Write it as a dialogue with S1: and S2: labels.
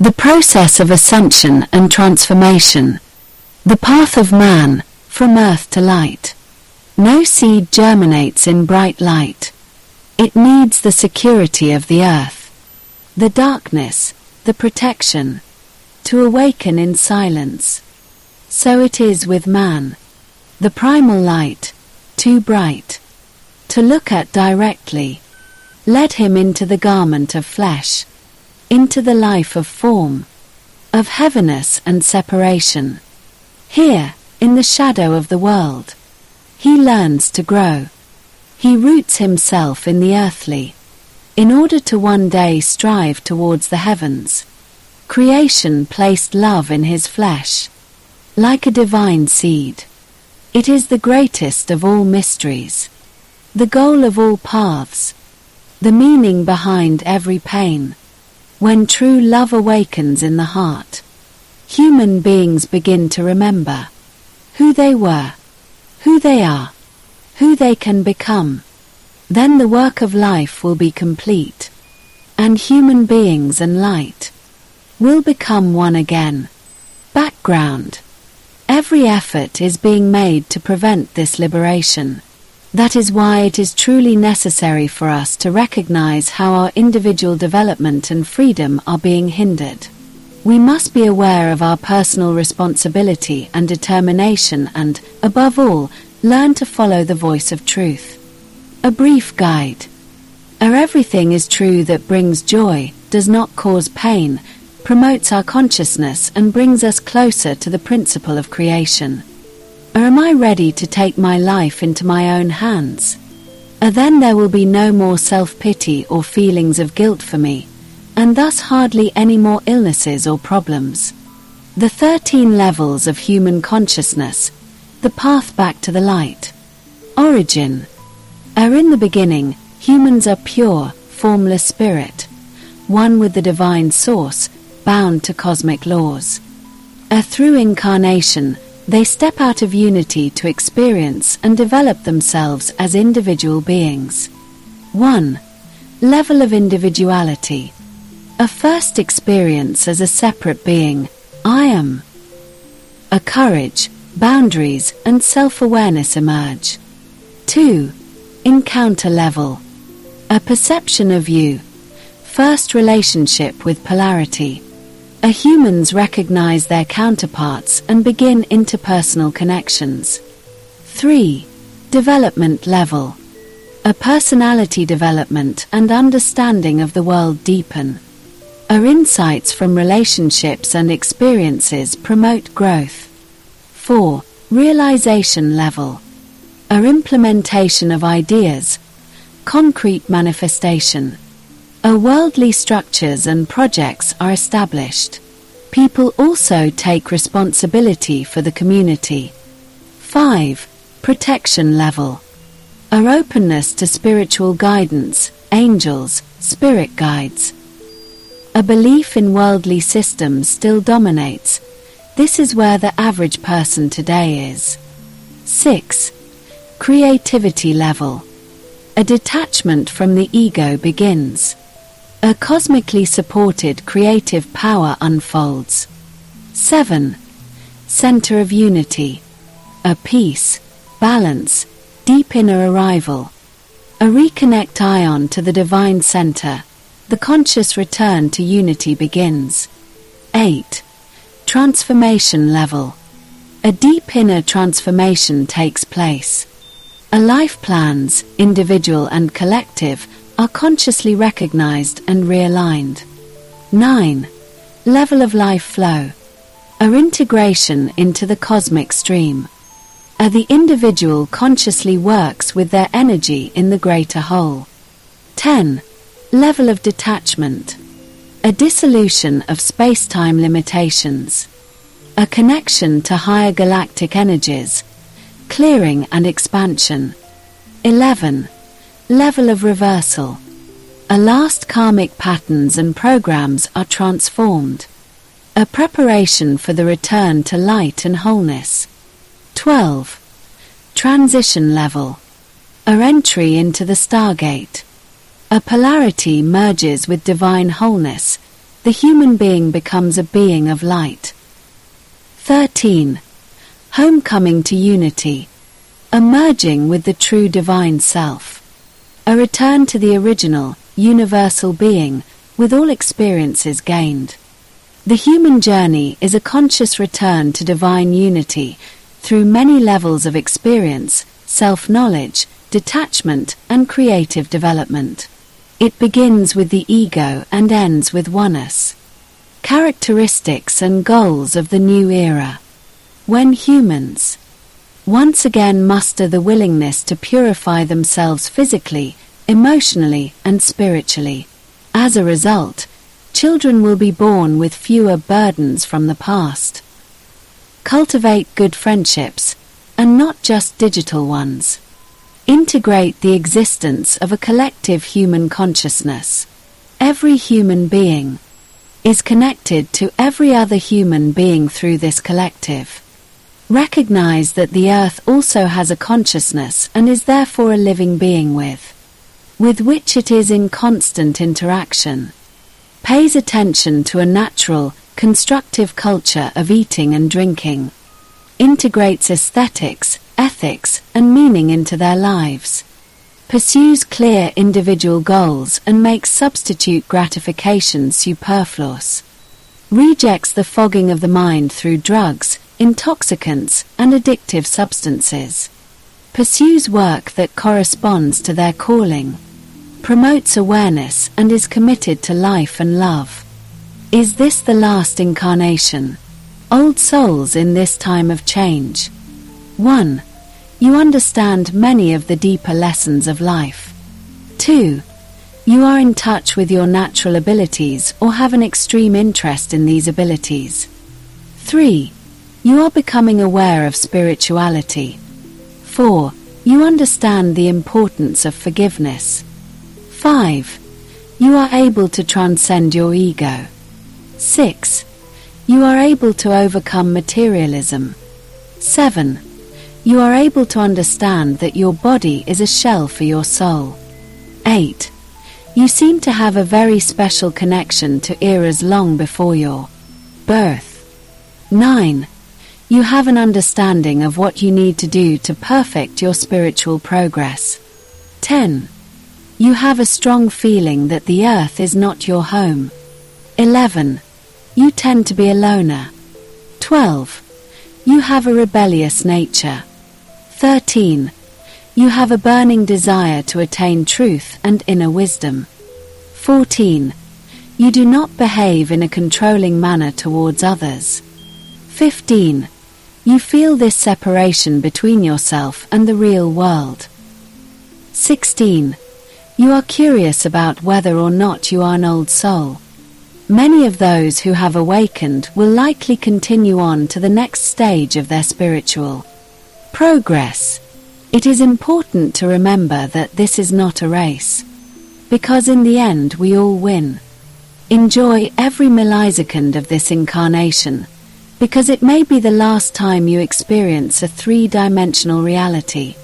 S1: The process of ascension and transformation. The path of man, from earth to light. No seed germinates in bright light. It needs the security of the earth, the darkness, the protection, to awaken in silence. So it is with man. The primal light, too bright to look at directly, led him into the garment of flesh, into the life of form, of heaviness and separation. Here, in the shadow of the world, he learns to grow. He roots himself in the earthly, in order to one day strive towards the heavens. Creation placed love in his flesh, like a divine seed. It is the greatest of all mysteries, the goal of all paths, the meaning behind every pain. When true love awakens in the heart, human beings begin to remember who they were, who they are, who they can become. Then the work of life will be complete, and human beings and light will become one again. Background. Every effort is being made to prevent this liberation. That is why it is truly necessary for us to recognize how our individual development and freedom are being hindered. We must be aware of our personal responsibility and determination and, above all, learn to follow the voice of truth. A brief guide. Everything is true that brings joy, does not cause pain, promotes our consciousness and brings us closer to the principle of creation. Am I ready to take my life into my own hands? Then there will be no more self-pity or feelings of guilt for me, and thus hardly any more illnesses or problems. The 13 levels of human consciousness, the path back to the light. Origin. In the beginning, humans are pure, formless spirit, one with the divine source, bound to cosmic laws. Through incarnation, they step out of unity to experience and develop themselves as individual beings. 1. Level of individuality. A first experience as a separate being, I am. A courage, boundaries, and self-awareness emerge. 2. Encounter level. A perception of you. First relationship with polarity. Humans recognize their counterparts and begin interpersonal connections. 3. Development level. A personality development and understanding of the world deepen. Our insights from relationships and experiences promote growth. 4. Realization level. Our implementation of ideas, concrete manifestation. Our worldly structures and projects are established. People also take responsibility for the community. 5. Protection level. Our openness to spiritual guidance, angels, spirit guides. A belief in worldly systems still dominates. This is where the average person today is. 6. Creativity level. A detachment from the ego begins. A cosmically supported creative power unfolds. 7. Center of unity. A peace, balance, deep inner arrival. A reconnect ion to the divine center. The conscious return to unity begins. 8. Transformation level. A deep inner transformation takes place. A life plans, individual and collective, are consciously recognized and realigned. 9. Level of life flow. Our integration into the cosmic stream. The individual consciously works with their energy in the greater whole. 10. Level of detachment. A dissolution of space-time limitations. A connection to higher galactic energies, clearing and expansion. 11. Level of reversal. A last karmic patterns and programs are transformed. A preparation for the return to light and wholeness. 12. Transition level. A entry into the stargate. A polarity merges with divine wholeness. the human being becomes a being of light. 13. Homecoming to unity. A merging with the true divine self. A return to the original, universal being, with all experiences gained. The human journey is a conscious return to divine unity through many levels of experience, self-knowledge, detachment, and creative development. It begins with the ego and ends with oneness. Characteristics and goals of the new era. When humans once again muster the willingness to purify themselves physically, emotionally, and spiritually. As a result, children will be born with fewer burdens from the past. Cultivate good friendships, and not just digital ones. Integrate the existence of a collective human consciousness. Every human being is connected to every other human being through this collective. Recognize that the earth also has a consciousness and is therefore a living being with which it is in constant interaction. Pays attention to a natural, constructive culture of eating and drinking. Integrates aesthetics, ethics, and meaning into their lives. Pursues clear individual goals and makes substitute gratification superfluous. Rejects the fogging of the mind through drugs, intoxicants, and addictive substances. Pursues work that corresponds to their calling. Promotes awareness and is committed to life and love. Is this the last incarnation? Old souls in this time of change. 1. You understand many of the deeper lessons of life. 2. You are in touch with your natural abilities or have an extreme interest in these abilities. 3. You are becoming aware of spirituality. 4. You understand the importance of forgiveness. 5. You are able to transcend your ego. 6. You are able to overcome materialism. 7. You are able to understand that your body is a shell for your soul. 8. You seem to have a very special connection to eras long before your birth. 9. You have an understanding of what you need to do to perfect your spiritual progress. 10. You have a strong feeling that the earth is not your home. 11. You tend to be a loner. 12. You have a rebellious nature. 13. You have a burning desire to attain truth and inner wisdom. 14. You do not behave in a controlling manner towards others. 15. You feel this separation between yourself and the real world. 16. You are curious about whether or not you are an old soul. Many of those who have awakened will likely continue on to the next stage of their spiritual progress. It is important to remember that this is not a race, because in the end we all win. Enjoy every millisecond of this incarnation, because it may be the last time you experience a three-dimensional reality.